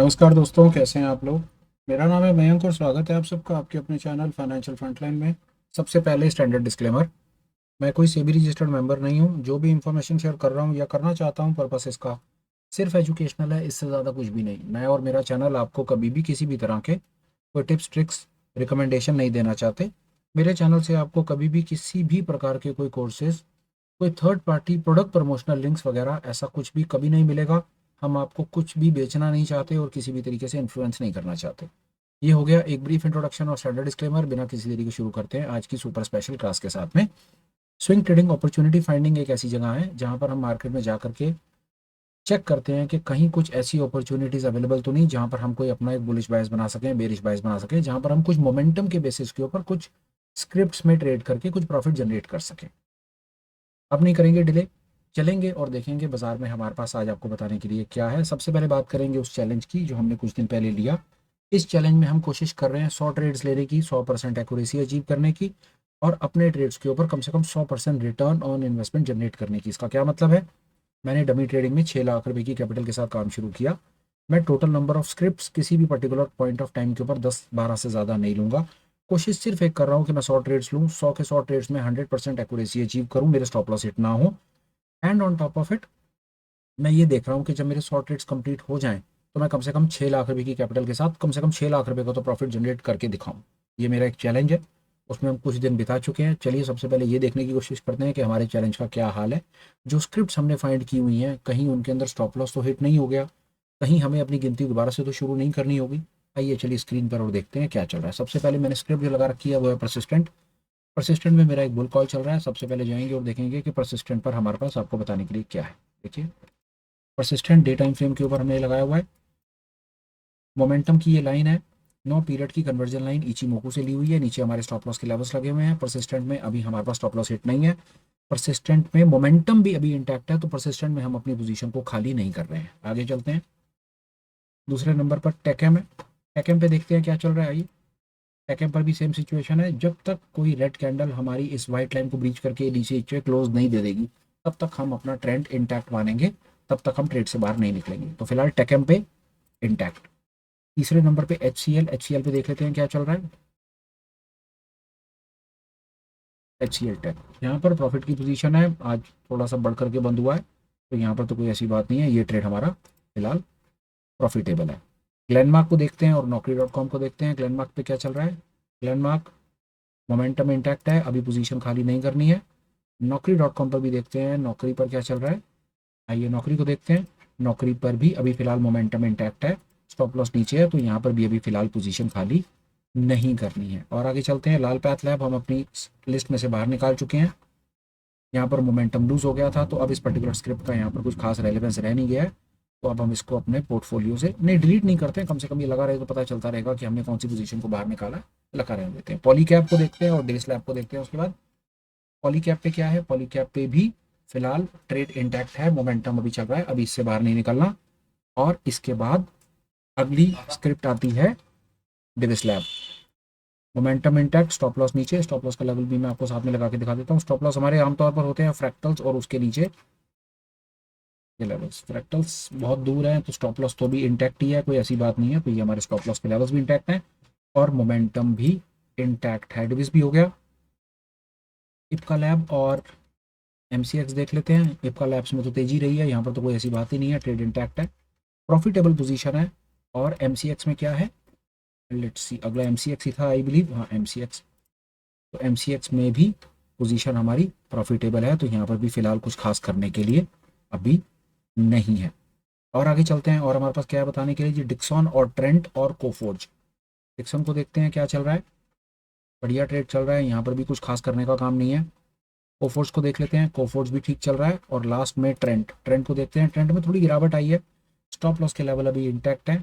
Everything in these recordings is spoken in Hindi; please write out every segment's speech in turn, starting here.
नमस्कार दोस्तों, कैसे हैं आप लोग। मेरा नाम है मयंक और स्वागत है आप सबका आपके अपने चैनल फाइनेंशियल फ्रंटलाइन में। सबसे पहले स्टैंडर्ड डिस्क्लेमर, मैं कोई सेबी रजिस्टर्ड मेंबर नहीं हूं। जो भी इंफॉर्मेशन शेयर कर रहा हूं या करना चाहता हूं, पर्पस इसका सिर्फ एजुकेशनल है, इससे ज़्यादा कुछ भी नहीं। मैं और मेरा चैनल आपको कभी भी किसी भी तरह के कोई टिप्स ट्रिक्स रिकमेंडेशन नहीं देना चाहते। मेरे चैनल से आपको कभी भी किसी भी प्रकार के कोई कोर्सेज, कोई third party product promotional links वगैरह ऐसा कुछ भी कभी नहीं मिलेगा। हम आपको कुछ भी बेचना नहीं चाहते और किसी भी तरीके से इन्फ्लुएंस नहीं करना चाहते। ये हो गया एक ब्रीफ इंट्रोडक्शन और स्टैंडर्ड डिस्क्लेमर। बिना किसी देरी के शुरू करते हैं आज की सुपर स्पेशल क्लास के साथ में। स्विंग ट्रेडिंग अपॉर्चुनिटी फाइंडिंग एक ऐसी जगह है जहां पर हम मार्केट में जाकर के चेक करते हैं कि कहीं कुछ ऐसी अपॉर्चुनिटीज अवेलेबल तो नहीं जहां पर हम कोई अपना एक बुलिश बायस बना सकें, बेरिश बायस बना सकें, जहां पर हम कुछ मोमेंटम के बेसिस के ऊपर कुछ स्क्रिप्ट्स में ट्रेड करके कुछ प्रॉफिट जनरेट कर सकें। अब नहीं करेंगे डिले, चलेंगे और देखेंगे बाजार में हमारे पास आज आपको बताने के लिए क्या है। सबसे पहले बात करेंगे उस चैलेंज की जो हमने कुछ दिन पहले लिया। इस चैलेंज में हम कोशिश कर रहे हैं 100 ट्रेड्स लेने की, 100% एक्यूरेसी अचीव करने की और अपने ट्रेड्स के ऊपर कम से कम 100% रिटर्न ऑन इन्वेस्टमेंट जनरेट करने की। इसका क्या मतलब है? मैंने डमी ट्रेडिंग में 6 लाख रुपए की कैपिटल के साथ काम शुरू किया। मैं टोटल नंबर ऑफ स्क्रिप्ट्स किसी भी पर्टिकुलर पॉइंट ऑफ टाइम के ऊपर 10-12 से ज़्यादा नहीं लूंगा। कोशिश सिर्फ एक कर रहा हूँ कि मैं 100 ट्रेड्स लूँ, 100 के 100 ट्रेड्स में 100% एक्यूरेसी अचीव करूँ, मेरे स्टॉप लॉस हिट ना हो। And on top of it मैं ये देख रहा हूँ कि जब मेरे 100 ट्रेड्स कंप्लीट हो जाएं तो मैं कम से कम 6 लाख रुपए की कैपिटल के साथ कम से कम 6 लाख रुपए का तो प्रॉफिट जनरेट करके दिखाऊं। ये मेरा एक चैलेंज है, उसमें हम कुछ दिन बिता चुके हैं। चलिए सबसे पहले ये देखने की कोशिश करते हैं कि हमारे चैलेंज का क्या हाल है। जो स्क्रिप्ट्स हमने फाइंड की हुई हैं, कहीं उनके अंदर स्टॉप लॉस तो हिट नहीं हो गया, कहीं हमें अपनी गिनती दोबारा से तो शुरू नहीं करनी होगी। आइए चलिए स्क्रीन पर और देखते हैं क्या चल रहा है। सबसे पहले मैंने स्क्रिप्ट जो लगा रखी है वो है परसिस्टेंट। परसिस्टेंट में मेरा एक बुल कॉल चल रहा है। सबसे पहले जाएंगे और देखेंगे कि परसिस्टेंट पर हमारे पास आपको बताने के लिए क्या है। देखिए, परसिस्टेंट डे टाइम फ्रेम के ऊपर हमने लगाया हुआ है। मोमेंटम की ये लाइन है, 9 पीरियड की कन्वर्जन लाइन इचिमोकू से ली हुई है। नीचे हमारे स्टॉप लॉस के लेवल्स लगे हुए हैं। परसिस्टेंट में अभी हमारे पास स्टॉप लॉस हिट नहीं है। परसिस्टेंट में मोमेंटम भी अभी इंटैक्ट है, तो परसिस्टेंट में हम अपनी पोजीशन को खाली नहीं कर रहे हैं। आगे चलते हैं। दूसरे नंबर पर टेकएम है। टेकएम पे देखते हैं क्या चल रहा है। आइए, टेकएम पर भी सेम सिचुएशन है। जब तक कोई रेड कैंडल हमारी इस वाइट लाइन को ब्रीच करके नीचे क्लोज नहीं दे देगी तब तक हम अपना ट्रेंड इंटैक्ट मानेंगे, तब तक हम ट्रेड से बाहर नहीं निकलेंगे। तो फिलहाल टेकएम पे इंटैक्ट। तीसरे नंबर पे एचसीएल पे देख लेते हैं क्या चल रहा है। एचसीएल टेक, यहाँ पर प्रॉफिट की पोजीशन है, आज थोड़ा सा बढ़ करके बंद हुआ है, तो यहाँ पर तो कोई ऐसी बात नहीं है। ये ट्रेड हमारा फिलहाल प्रॉफिटेबल है। ग्लेनमार्क को देखते हैं और नौकरी.com को देखते हैं। ग्लेनमार्क पे क्या चल रहा है। ग्लेनमार्क मोमेंटम इंटैक्ट है, अभी पोजीशन खाली नहीं करनी है। नौकरी.com पर भी देखते हैं, नौकरी पर क्या चल रहा है। आइए नौकरी को देखते हैं। नौकरी पर भी अभी फिलहाल मोमेंटम इंटैक्ट है, स्टॉप लॉस नीचे है, तो यहाँ पर भी अभी फिलहाल पोजीशन खाली नहीं करनी है। और आगे चलते हैं। लाल पैथ लैब हम अपनी लिस्ट में से बाहर निकाल चुके हैं। यहाँ पर मोमेंटम लूज हो गया था, तो अब इस पर्टिकुलर स्क्रिप्ट का यहाँ पर कुछ खास रेलेवेंस रह नहीं गया है, तो अब हम इसको अपने पोर्टफोलियो से नहीं डिलीट नहीं करते हैं। कम से कम ये लगा रहे तो पता चलता रहेगा कि हमने कौन सी पोजीशन को बाहर निकाला है। लगा रहने देते हैं। पॉलीकैप को देखते हैं और डेस लैब को देखते हैं उसके बाद। पॉलीकैप पे क्या है। पॉलीकैप पे भी फिलहाल ट्रेड इंटैक्ट है, मोमेंटम अभी चल रहा है, अभी इससे बाहर नहीं निकलना। और इसके बाद अगली स्क्रिप्ट आती है Divi's Lab. Momentum intact, stop loss नीचे। स्टॉप लॉस का लेवल भी मैं आपको साथ में लगा के दिखा देता हूँ। स्टॉप लॉस हमारे आमतौर पर होते हैं फ्रैक्टल्स और उसके नीचे ये लेवल्स। फ्रैक्टल्स बहुत दूर हैं तो स्टॉप लॉस तो भी इंटैक्ट ही है, कोई ऐसी बात नहीं है। तो ये हमारे स्टॉप लॉस के लेवल्स भी इंटैक्ट हैं और मोमेंटम भी इंटैक्ट है। डिविस भी हो गया। इपका लैब और एमसीएक्स देख लेते हैं। इपका लैब्स में तो तेजी रही है, यहाँ पर तो कोई ऐसी बात ही नहीं है, ट्रेड इंटैक्ट है, प्रॉफिटेबल पोजीशन है। और एमसीएक्स में क्या है, लेट्स सी, अगला एमसीएक्स ही था आई बिलीव, हाँ एमसीएक्स। तो एमसीएक्स में भी पोजीशन हमारी प्रॉफिटेबल है, तो यहाँ पर भी फिलहाल कुछ खास करने के लिए अभी नहीं है। और आगे चलते हैं और हमारे पास क्या है बताने के लिए जी। डिक्सन और ट्रेंट और कोफोर्ज। डिक्सन को देखते हैं क्या चल रहा है। बढ़िया ट्रेड चल रहा है, यहाँ पर भी कुछ खास करने का काम नहीं है। कोफोर्ज को देख लेते हैं। कोफोर्ज भी ठीक चल रहा है। और लास्ट में ट्रेंट, ट्रेंट को देखते हैं। ट्रेंट में थोड़ी गिरावट आई है, स्टॉप लॉस के लेवल अभी इंटैक्ट है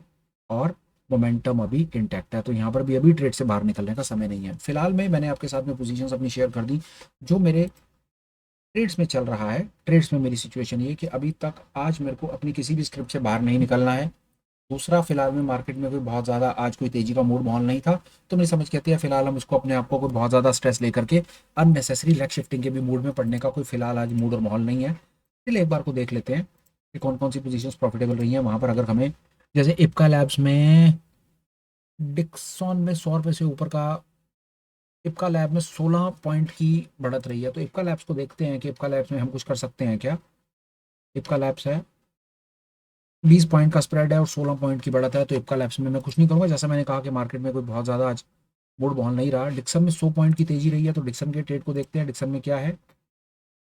और मोमेंटम अभी इंटैक्ट है, तो यहाँ पर भी अभी ट्रेड से बाहर निकलने का समय नहीं है। फिलहाल में मैंने आपके साथ में पोजीशंस अपनी शेयर कर दी जो मेरे ट्रेड्स में चल रहा है। ट्रेड्स में मेरी सिचुएशन ये कि अभी तक आज मेरे को अपनी किसी भी स्क्रिप्ट से बाहर नहीं निकलना है। दूसरा, फिलहाल में मार्केट में कोई बहुत ज़्यादा आज कोई तेजी का मूड माहौल नहीं था, तो मेरी समझ कहती है फिलहाल हम उसको अपने आप को कोई बहुत ज़्यादा स्ट्रेस लेकर के अननेसेसरी लेग शिफ्टिंग के भी मूड में पड़ने का कोई फिलहाल आज मूड और माहौल नहीं है। चलिए एक बार को देख लेते हैं कि कौन कौन सी पोजीशंस प्रॉफिटेबल रही हैं, वहाँ पर अगर हमें जैसे इप्का लैब्स में डिक्सॉन में 100 रुपये से ऊपर का, इप्का लैब में 16 पॉइंट की बढ़त रही है। तो इप्का लैब्स को देखते हैं कि इप्का लैब्स में हम कुछ कर सकते हैं क्या। इप्का लैब्स है 20 पॉइंट का स्प्रेड है और 16 पॉइंट की बढ़त है, तो इप्का लैब्स में मैं कुछ नहीं करूँगा। जैसा मैंने कहा कि मार्केट में कोई बहुत ज़्यादा आज मूड बॉल नहीं रहा। डिक्सन में 100 पॉइंट की तेजी रही है, तो डिक्सन के ट्रेड को देखते हैं। डिक्सन में क्या है,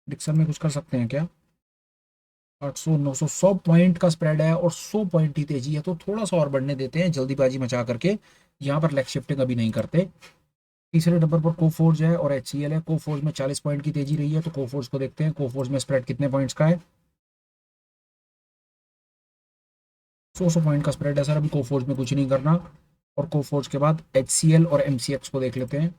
डिक्सन में कुछ कर सकते हैं क्या। 800 900 100 पॉइंट का स्प्रेड है और 100 पॉइंट की तेजी है, तो थोड़ा सा और बढ़ने देते हैं जल्दीबाजी मचा करके। यहाँ पर लेग शिफ्टिंग अभी नहीं करते। तीसरे नंबर पर कोफोर्ज है और एचसीएल है। कोफोर्ज में 40 पॉइंट की तेजी रही है, तो कोफोर्ज को देखते हैं। कोफोर्ज में स्प्रेड कितने पॉइंट्स का है, 100 पॉइंट का स्प्रेड है सर। अभी कोफोर्ज में कुछ नहीं करना। और कोफोर्ज के बाद एचसीएल और एमसीएक्स को देख लेते हैं।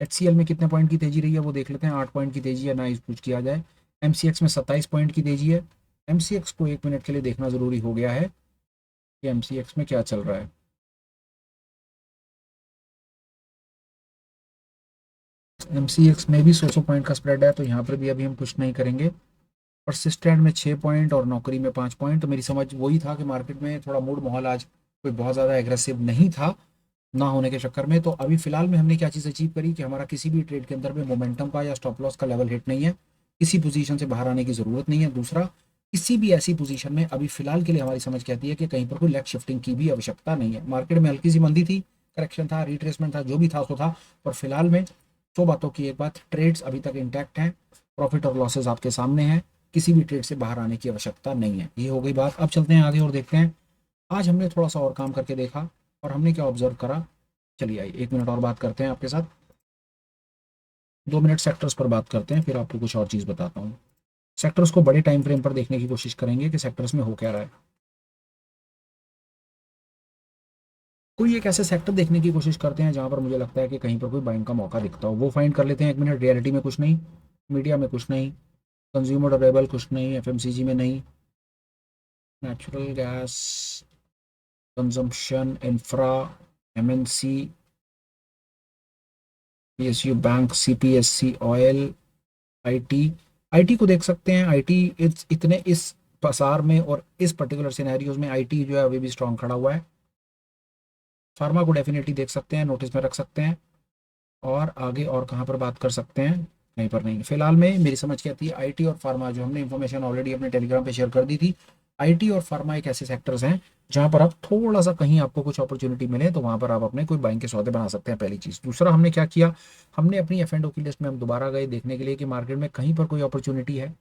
एचसीएल में कितने पॉइंट की तेजी रही है वो देख लेते हैं। 8 पॉइंट की तेजी है, ना इस कुछ किया जाए। एमसीएक्स में 27 पॉइंट की तेजी है। एमसीएक्स को 1 मिनट के लिए देखना जरूरी हो गया है कि एमसीएक्स में क्या चल रहा है। एमसीएक्स में भी 100 पॉइंट का स्प्रेड है, तो यहाँ पर भी अभी हम कुछ नहीं करेंगे। परसिस्टेंट में 6 पॉइंट और नौकरी में 5 पॉइंट। तो मेरी समझ वही था कि मार्केट में थोड़ा मूड माहौल आज कोई बहुत ज़्यादा एग्रेसिव नहीं था ना होने के चक्कर में। तो अभी फिलहाल में हमने क्या चीज़ अचीव करी कि हमारा किसी भी ट्रेड के अंदर में मोमेंटम का या स्टॉप लॉस का लेवल हिट नहीं है। किसी पोजीशन से बाहर आने की ज़रूरत नहीं है। दूसरा, किसी भी ऐसी पोजीशन में अभी फिलहाल के लिए हमारी समझ कहती है कि कहीं पर कोई लेग शिफ्टिंग की भी आवश्यकता नहीं है। मार्केट में हल्की सी मंदी थी, करेक्शन था, रिट्रेसमेंट था, जो भी था सो था। पर फिलहाल में 100 बातों की एक बात, ट्रेड्स अभी तक इंटैक्ट हैं। प्रॉफिट और लॉसेज आपके सामने हैं। किसी भी ट्रेड से बाहर आने की आवश्यकता नहीं है। ये हो गई बात। अब चलते हैं आगे और देखते हैं। आज हमने थोड़ा सा और काम करके देखा और हमने क्या ऑब्जर्व करा। चलिए आइए 1 मिनट और बात करते हैं आपके साथ। 2 मिनट सेक्टर्स पर बात करते हैं, फिर आपको कुछ और चीज़ बताता हूँ। सेक्टर्स को बड़े टाइम फ्रेम पर देखने की कोशिश करेंगे कि सेक्टर्स में हो क्या रहा है। कोई एक ऐसे सेक्टर देखने की कोशिश करते हैं जहां पर मुझे लगता है कि कहीं पर कोई बाइंग का मौका दिखता हो, वो फाइंड कर लेते हैं। 1 मिनट। रियलिटी में कुछ नहीं, मीडिया में कुछ नहीं, कंज्यूमर ड्यूरेबल कुछ नहीं, एफएमसीजी में नहीं, natural gas, consumption, infra, MNC, PSU bank, CPSC, oil, IT. IT को देख सकते हैं। आईटी इतने इस पसार में और इस पर्टिकुलर सिनेरियोज में आईटी जो है अभी भी स्ट्रांग खड़ा हुआ है। फार्मा को डेफिनेटली देख सकते हैं, नोटिस में रख सकते हैं। और आगे और कहाँ पर बात कर सकते हैं, कहीं पर नहीं। फिलहाल में मेरी समझ क्या आती है, आईटी और फार्मा, जो हमने इन्फॉर्मेशन ऑलरेडी अपने टेलीग्राम पे शेयर कर दी थी। आईटी और फार्मा एक ऐसे सेक्टर्स हैं जहां पर आप थोड़ा सा कहीं आपको कुछ अपॉर्चुनिटी मिले तो वहां पर आप अपने कोई बाइंग के सौदे बना सकते हैं, पहली चीज। दूसरा, हमने क्या किया, हमने अपनी एफ एंड ओ की लिस्ट में हम दोबारा गए देखने के लिए कि मार्केट में कहीं पर कोई अपॉर्चुनिटी है।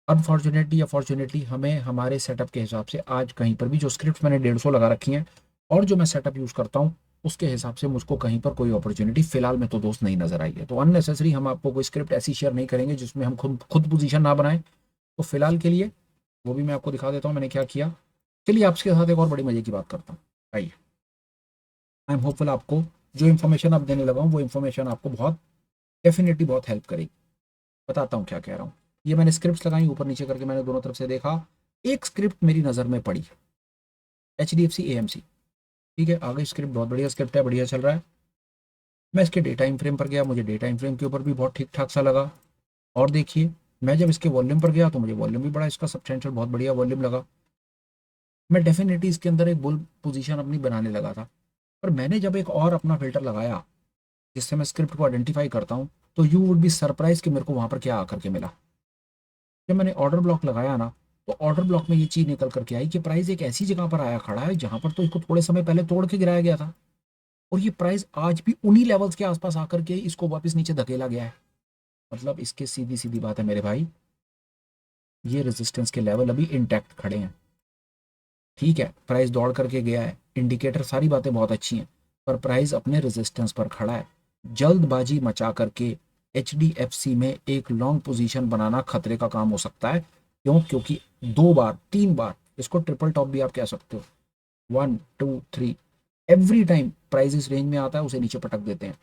अनफॉर्चुनेटली या फॉर्चुनेटली हमें हमारे सेटअप के हिसाब से आज कहीं पर भी, जो स्क्रिप्ट मैंने 150 लगा रखी हैं और जो मैं सेटअप यूज करता हूँ उसके हिसाब से मुझको कहीं पर कोई अपॉर्चुनिटी फिलहाल में तो दोस्त नहीं नजर आई है। तो अननेसेसरी हम आपको कोई स्क्रिप्ट ऐसी शेयर नहीं करेंगे जिसमें हम खुद खुद पोजीशन ना बनाएं। तो फिलहाल के लिए वो भी मैं आपको दिखा देता हूँ मैंने क्या किया। चलिए आपके साथ एक और बड़ी मजे की बात करता हूँ। आइए, आई एम होपफुल आपको जो इन्फॉर्मेशन आप देने लगा हूँ वो इन्फॉर्मेशन आपको बहुत डेफिनेटली बहुत हेल्प करेगी। बताता हूँ क्या कह रहा हूँ। ये मैंने स्क्रिप्ट लगाई ऊपर नीचे करके, मैंने दोनों तरफ से देखा। एक स्क्रिप्ट मेरी नज़र में पड़ी, HDFC AMC। ठीक है, आगे स्क्रिप्ट बहुत बढ़िया स्क्रिप्ट है, बढ़िया चल रहा है। मैं इसके डे टाइम फ्रेम पर गया, मुझे डे टाइम फ्रेम के ऊपर भी बहुत ठीक ठाक सा लगा। और देखिए, मैं जब इसके वॉल्यूम पर गया तो मुझे वॉल्यूम भी बड़ा इसका सब्सटेंशियल बहुत बढ़िया वॉल्यूम लगा। मैं डेफिनेटली इसके अंदर एक बुल पोजीशन अपनी बनाने लगा था। पर मैंने जब एक और अपना फिल्टर लगाया जिससे मैं स्क्रिप्ट को आइडेंटिफाई करता हूँ, तो यू वुड बी सरप्राइज कि मेरे को वहां पर क्या आकर के मिला। जब मैंने ऑर्डर ब्लॉक लगाया ना, तो ऑर्डर ब्लॉक में ये चीज निकल करके आई कि प्राइस एक ऐसी जगह पर आया खड़ा है जहां पर तो इसको थोड़े समय पहले तोड़ के गिराया गया था और ये प्राइस आज भी उन्हीं लेवल्स के आसपास आकर के इसको वापस नीचे धकेला गया है। मतलब इसके सीधी सीधी बात है मेरे भाई, ये रेजिस्टेंस के लेवल अभी इंटैक्ट खड़े हैं। ठीक है, प्राइस दौड़ करके गया है, इंडिकेटर सारी बातें बहुत अच्छी हैं, पर प्राइस अपने रेजिस्टेंस पर खड़ा है। जल्दबाजी मचा करके HDFC में एक लॉन्ग पोजीशन बनाना खतरे का काम हो सकता है। क्यों? क्योंकि 2 बार 3 बार, इसको ट्रिपल टॉप भी आप कह सकते हो, 1 2 3, एवरी टाइम प्राइस इस रेंज में आता है उसे नीचे पटक देते हैं।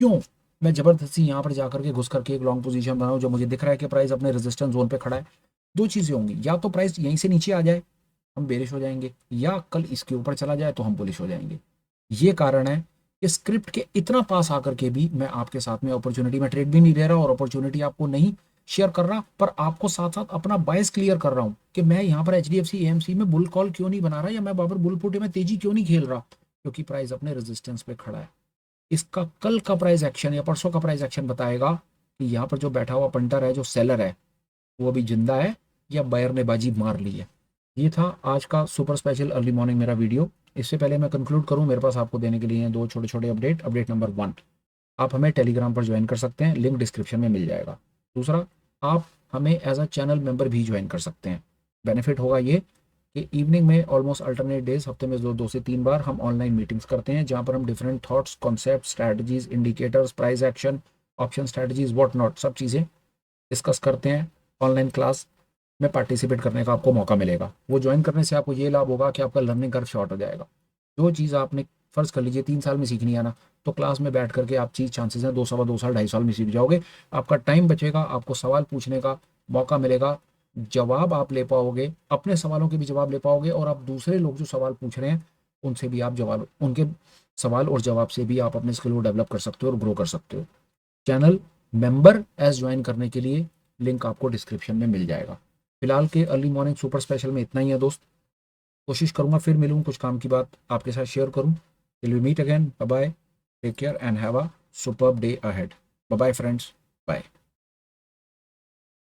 क्यों? मैं जबरदस्ती यहाँ पर जाकर के घुस करके एक लॉन्ग पोजीशन बनाऊं जो मुझे दिख रहा है कि प्राइस अपने रेजिस्टेंस जोन पे खड़ा है। दो चीजें होंगी, या तो प्राइस यहीं से नीचे आ जाए, हम बेरिश हो जाएंगे, या कल इसके ऊपर चला जाए तो हम बुलिश हो जाएंगे। ये कारण है कि स्क्रिप्ट के इतना पास आकर के भी मैं आपके साथ में अपॉर्चुनिटी में ट्रेड भी नहीं ले रहा और अपॉर्चुनिटी आपको नहीं शेयर कर रहा, पर आपको साथ साथ अपना बायस क्लियर कर रहा हूँ कि मैं यहाँ पर HDFC AMC में बुल कॉल क्यों नहीं बना रहा, या मैं बाबर बुल पुट में तेजी क्यों नहीं खेल रहा, क्योंकि प्राइस अपने रेजिस्टेंस पे खड़ा है। इसका कल का प्राइस एक्शन या परसों का प्राइस एक्शन बताएगा कि यहाँ पर जो बैठा हुआ पंटर है, जो सेलर है, वो अभी जिंदा है या बायर ने बाजी मार ली है। ये था आज का सुपर स्पेशल अर्ली मॉर्निंग मेरा वीडियो। इससे पहले मैं कंक्लूड करूं, मेरे पास आपको देने के लिए हैं 2 छोटे छोटे अपडेट। अपडेट नंबर 1, आप हमें टेलीग्राम पर ज्वाइन कर सकते हैं, लिंक डिस्क्रिप्शन में मिल जाएगा। दूसरा, आप हमें एज अ चैनल मेंबर भी ज्वाइन कर सकते हैं। बेनिफिट होगा ये कि इवनिंग में ऑलमोस्ट अल्टरनेट डेज, हफ्ते में 2 से 3 बार हम ऑनलाइन मीटिंग्स करते हैं, जहां पर हम different thoughts, concept, strategies, indicators, price action, option strategies, what not, सब चीज़ें डिस्कस करते हैं। ऑनलाइन क्लास में पार्टिसिपेट करने का आपको मौका मिलेगा। वो ज्वाइन करने से आपको ये लाभ होगा कि आपका लर्निंग कर्व शॉर्ट हो जाएगा। जो चीज़ आपने फ़र्ज़ कर लीजिए 3 साल में सीखनी है ना, तो क्लास में बैठ करके आप चीज़ चांसेस हैं 2 सवा 2 साल 2.5 साल में सीख जाओगे। आपका टाइम बचेगा, आपको सवाल पूछने का मौका मिलेगा, जवाब आप ले पाओगे, अपने सवालों के भी जवाब ले पाओगे, और आप दूसरे लोग जो सवाल पूछ रहे हैं उनसे भी आप जवाब, उनके सवाल और जवाब से भी आप अपने स्किल को डेवलप कर सकते हो और ग्रो कर सकते हो। चैनल मेंबर एज ज्वाइन करने के लिए लिंक आपको डिस्क्रिप्शन में मिल जाएगा। फिलहाल के अर्ली मॉर्निंग सुपर स्पेशल में इतना ही है दोस्त। कोशिश करूंगा फिर मिलूं, कुछ काम की बात आपके साथ शेयर करूं। Till we meet again, bye bye, take care and have a superb day ahead. Bye bye friends, bye.